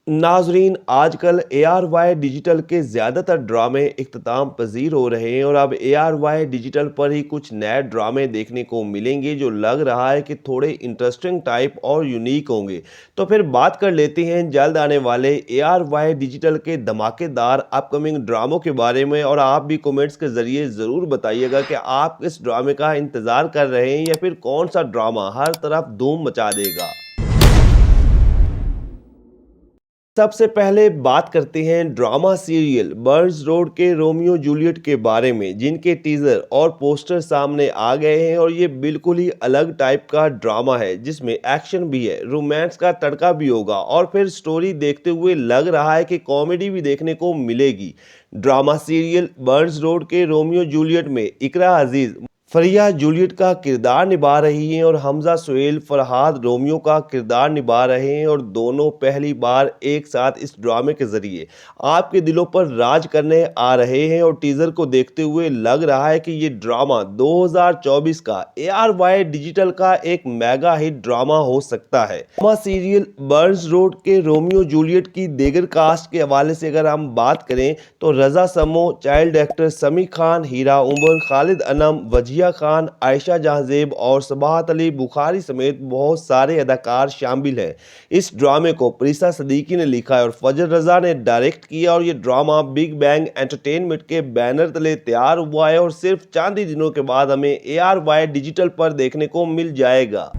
नाजरीन, आजकल ARY digital के ज़्यादातर ड्रामे इख्तिताम पजीर हो रहे हैं और अब ARY डिजिटल पर ही कुछ नए ड्रामे देखने को मिलेंगे जो लग रहा है कि थोड़े इंटरेस्टिंग टाइप और यूनिक होंगे। तो फिर बात कर लेते हैं जल्द आने वाले ARY डिजिटल के धमाकेदार अपकमिंग ड्रामों के बारे में। और आप भी कमेंट्स के ज़रिए ज़रूर बताइएगा कि आप किस ड्रामे का इंतज़ार कर रहे हैं या फिर कौन सा ड्रामा हर तरफ धूम मचा देगा। सबसे पहले बात करते हैं ड्रामा सीरियल बर्ड्स रोड के रोमियो जूलियट के बारे में, जिनके टीजर और पोस्टर सामने आ गए हैं। और ये बिल्कुल ही अलग टाइप का ड्रामा है जिसमें एक्शन भी है, रोमांस का तड़का भी होगा और फिर स्टोरी देखते हुए लग रहा है कि कॉमेडी भी देखने को मिलेगी। ड्रामा सीरियल बर्ड्स रोड के रोमियो जूलियट में इकरा अजीज फरिया जूलियट का किरदार निभा रही हैं और हमजा सुहेल फरहाद रोमियो का किरदार निभा रहे हैं। और दोनों पहली बार एक साथ इस ड्रामे के जरिए आपके दिलों पर राज करने आ रहे हैं। और टीजर को देखते हुए लग रहा है कि ये ड्रामा 2024 का ARY डिजिटल का एक मेगा हिट ड्रामा हो सकता है। ड्रामा सीरियल बर्ड्स रोड के रोमियो जूलियट की दीगर कास्ट के हवाले से अगर हम बात करें तो रजा समो, चाइल्ड एक्टर समी खान, हीरा उमर, खालिद अनम, वजिया खान, आयशा जहांजेब और सबाहत अली बुखारी समेत बहुत सारे अदाकार शामिल हैं। इस ड्रामे को प्रीसा सदीकी ने लिखा है और फजर रजा ने डायरेक्ट किया। और ये ड्रामा बिग बैंग एंटरटेनमेंट के बैनर तले तैयार हुआ है और सिर्फ चंद ही दिनों के बाद हमें ARY डिजिटल पर देखने को मिल जाएगा।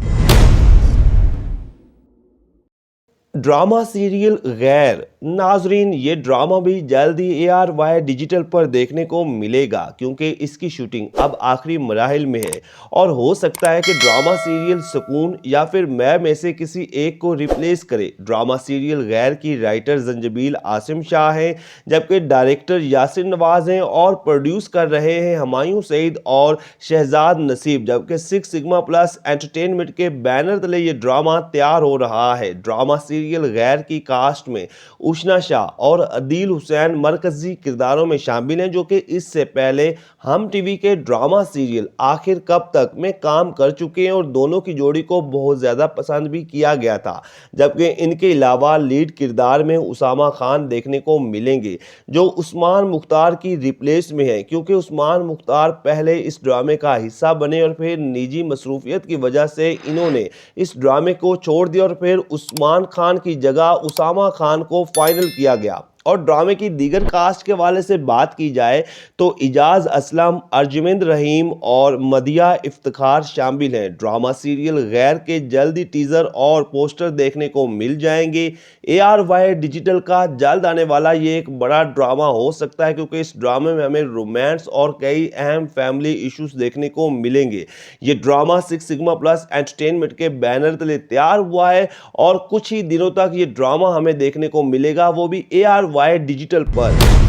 ड्रामा सीरियल गैर, नाजरीन ये ड्रामा भी जल्द ही ARY डिजिटल पर देखने को मिलेगा क्योंकि इसकी शूटिंग अब आखिरी मराहिल में है। और हो सकता है कि ड्रामा सीरियल सुकून या फिर मैं में से किसी एक को रिप्लेस करे। ड्रामा सीरियल गैर की राइटर जंजबील आसिम शाह हैं, जबकि डायरेक्टर यासिर नवाज हैं और प्रोड्यूस कर रहे हैं हुमायूं सईद और शहजाद नसीब। जबकि सिक्स सिग्मा प्लस एंटरटेनमेंट के बैनर तले ये ड्रामा तैयार हो रहा है। ड्रामा सीरियल गैर की कास्ट में उशना शाह और अदील हुसैन मरकजी किरदारों में शामिल हैं, जो कि इससे पहले हम टीवी के ड्रामा सीरियल आखिर कब तक में काम कर चुके हैं और दोनों की जोड़ी को बहुत ज्यादा पसंद भी किया गया था। जबकि इनके अलावा लीड किरदार में उसामा खान देखने को मिलेंगे जो उस्मान मुख्तार की रिप्लेस में है, क्योंकि उस्मान मुख्तार पहले इस ड्रामे का हिस्सा बने और फिर निजी मसरूफियत की वजह से इन्होंने इस ड्रामे को छोड़ दिया और फिर उस्मान खान की जगह उसामा खान को फाइनल किया गया। और ड्रामे की दीगर कास्ट के वाले से बात की जाए तो इजाज असलम, अर्जुमिंद रहीम और मदिया इफ्तिखार शामिल हैं। ड्रामा सीरियल गैर के जल्दी टीजर और पोस्टर देखने को मिल जाएंगे। ARY डिजिटल का जल्द आने वाला ये एक बड़ा ड्रामा हो सकता है क्योंकि इस ड्रामे में हमें रोमांस और कई अहम फैमिली इश्यूज देखने को मिलेंगे। ये drama six sigma plus entertainment के बैनर तले तैयार हुआ है और कुछ ही दिनों तक ये ड्रामा हमें देखने को मिलेगा, वो भी ARY डिजिटल पर।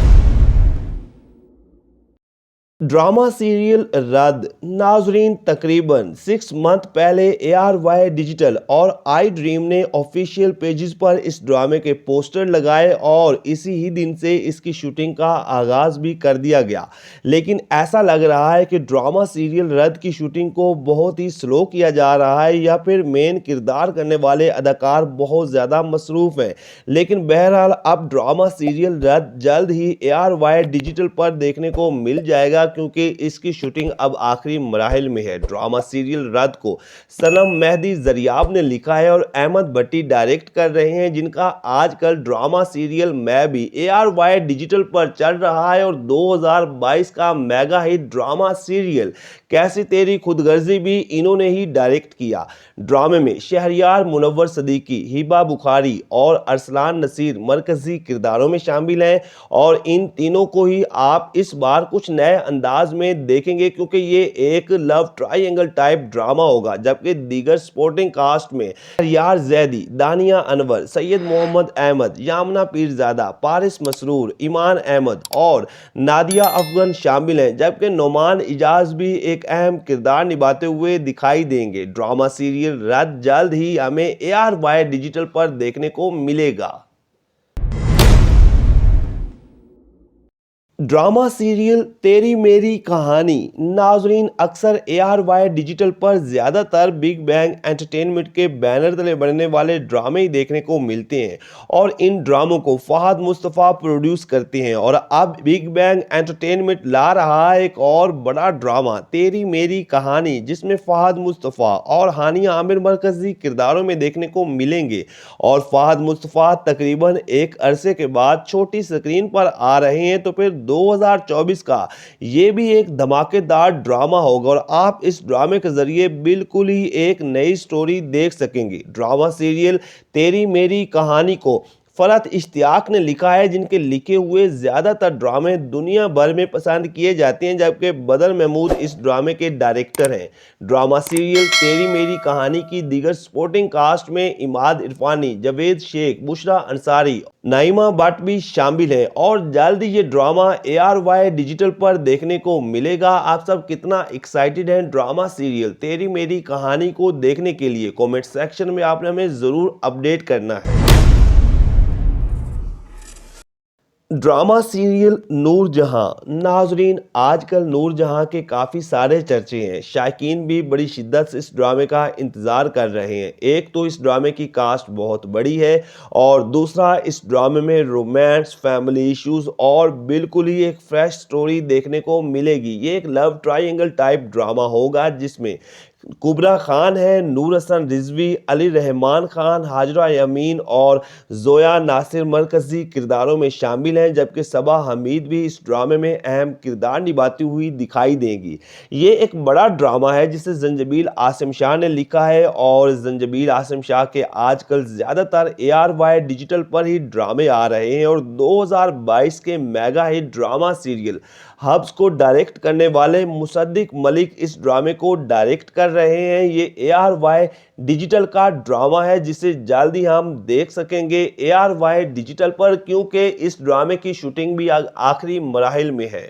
ड्रामा सीरियल रद्द, नाजरीन तकरीबन 6 मंथ पहले ARY डिजिटल और आई ड्रीम ने ऑफिशियल पेजेस पर इस ड्रामे के पोस्टर लगाए और इसी ही दिन से इसकी शूटिंग का आगाज भी कर दिया गया। लेकिन ऐसा लग रहा है कि ड्रामा सीरियल रद्द की शूटिंग को बहुत ही स्लो किया जा रहा है या फिर मेन किरदार करने वाले अदाकार बहुत ज़्यादा मसरूफ हैं। लेकिन बहरहाल अब ड्रामा सीरियल रद्द जल्द ही ARY डिजिटल पर देखने को मिल जाएगा क्योंकि इसकी शूटिंग अब आखिरी मराहिल में है। ड्रामा सीरियल रद्द को सनम मेहदी जरियाब ने लिखा है और अहमद भट्टी डायरेक्ट कर रहे हैं, जिनका आजकल ड्रामा सीरियल मैं भी ARY डिजिटल पर चल रहा है। और 2022 का मेगा हिट ड्रामा सीरियल कैसी तेरी खुदगर्जी भी इन्होंने ही डायरेक्ट किया। ड्रामे में शहरियार मुनव्वर सदीकी, हिबा बुखारी और अरसलान नसीर मरकजी किरदारों में शामिल हैं। और इन तीनों को ही आप इस बार कुछ नए अंदाज में देखेंगे क्योंकि ये एक लव ट्रायंगल टाइप ड्रामा होगा। जबकि दीगर सपोर्टिंग कास्ट में यार जैदी, दानिया अनवर, सैयद मोहम्मद अहमद, यामना पीरजादा, पारिस मसरूर, ईमान अहमद और नादिया अफगन शामिल हैं। जबकि नोमान इजाज भी एक अहम किरदार निभाते हुए दिखाई देंगे। ड्रामा सीरियल रद्द जल्द ही हमें ARY डिजिटल पर देखने को मिलेगा। ड्रामा सीरियल तेरी मेरी कहानी नाजरीन अक्सर ARY डिजिटल पर ज़्यादातर बिग बैंग एंटरटेनमेंट के बैनर तले बनने वाले ड्रामे ही देखने को मिलते हैं और इन ड्रामों को फहद मुस्तफ़ा प्रोड्यूस करते हैं। और अब बिग बैंग एंटरटेनमेंट ला रहा है एक और बड़ा ड्रामा तेरी मेरी कहानी, जिसमें फहद मुस्तफ़ा और हानिया आमिर मरकजी किरदारों में देखने को मिलेंगे। और फहद मुस्तफ़ा तकरीबन एक अरसे के बाद छोटी स्क्रीन पर आ रहे हैं, तो फिर 2024 का ये भी एक धमाकेदार ड्रामा होगा और आप इस ड्रामे के जरिए बिल्कुल ही एक नई स्टोरी देख सकेंगे। ड्रामा सीरियल तेरी मेरी कहानी को फरहत इश्तियाक ने लिखा है, जिनके लिखे हुए ज़्यादातर ड्रामे दुनिया भर में पसंद किए जाते हैं, जबकि बदर महमूद इस ड्रामे के डायरेक्टर हैं। ड्रामा सीरियल तेरी मेरी कहानी की दीगर सपोर्टिंग कास्ट में इमाद इरफानी, जावेद शेख, बुशरा अंसारी, नाइमा भट्ट भी शामिल हैं और जल्द ये ड्रामा ARY डिजिटल पर देखने को मिलेगा। आप सब कितना एक्साइटेड हैं ड्रामा सीरियल तेरी मेरी कहानी को देखने के लिए? कमेंट सेक्शन में आपने हमें ज़रूर अपडेट करना है। ड्रामा सीरियल नूरजहां नाजरीन आजकल नूरजहां के काफ़ी सारे चर्चे हैं। शायकीन भी बड़ी शिद्दत से इस ड्रामे का इंतज़ार कर रहे हैं। एक तो इस ड्रामे की कास्ट बहुत बड़ी है और दूसरा इस ड्रामे में रोमांस, फैमिली इश्यूज और बिल्कुल ही एक फ्रेश स्टोरी देखने को मिलेगी। ये एक लव ट्रायंगल टाइप ड्रामा होगा, जिसमें कुबरा खान है, नूर हसन रिजवी, अली रहमान खान, हाजरा यमीन और जोया नासिर मरकजी किरदारों में शामिल हैं, जबकि सबा हमीद भी इस ड्रामे में अहम किरदार निभाती हुई दिखाई देंगी। ये एक बड़ा ड्रामा है जिसे जंजबील आसिम शाह ने लिखा है और जंजबील आसिम शाह के आजकल ज़्यादातर ARY डिजिटल पर ही ड्रामे आ रहे हैं और 2022 के mega hit drama serial Habs को डायरेक्ट करने वाले मुसद्दिक मलिक इस ड्रामे को डायरेक्ट कर रहे हैं। ये ARY डिजिटल का ड्रामा है जिसे जल्दी हम देख सकेंगे ARY डिजिटल पर, क्योंकि इस ड्रामे की शूटिंग भी आखिरी मराहिल में है।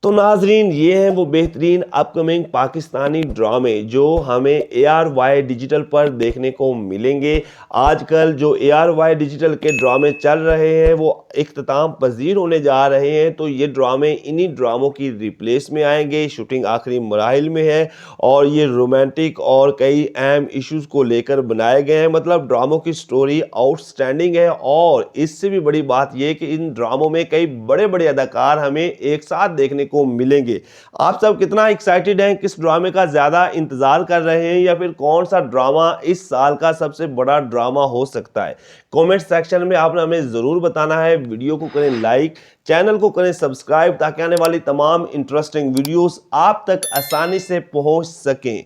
तो नाजरीन ये हैं वो बेहतरीन अपकमिंग पाकिस्तानी ड्रामे जो हमें ARY डिजिटल पर देखने को मिलेंगे। आजकल जो ARY डिजिटल के ड्रामे चल रहे हैं वो इख्तिताम पजीर होने जा रहे हैं, तो ये ड्रामे इन्हीं ड्रामों की रिप्लेस में आएंगे। शूटिंग आखिरी मराहिल में है और ये रोमांटिक और कई अहम इश्यूज़ को लेकर बनाए गए हैं। मतलब ड्रामों की स्टोरी आउटस्टैंडिंग है और इससे भी बड़ी बात यह कि इन ड्रामों में कई बड़े बड़े अदाकार हमें एक साथ देखने को मिलेंगे। आप सब कितना एक्साइटेड हैं? किस ड्रामे का ज़्यादा इंतज़ार कर रहे हैं या फिर कौन सा ड्रामा इस साल का सबसे बड़ा ड्रामा हो सकता है? कमेंट सेक्शन में आपने हमें ज़रूर बताना है। वीडियो को करें लाइक, चैनल को करें सब्सक्राइब ताकि आने वाली तमाम इंटरेस्टिंग वीडियोस आप तक आसानी से पहुंच सकें।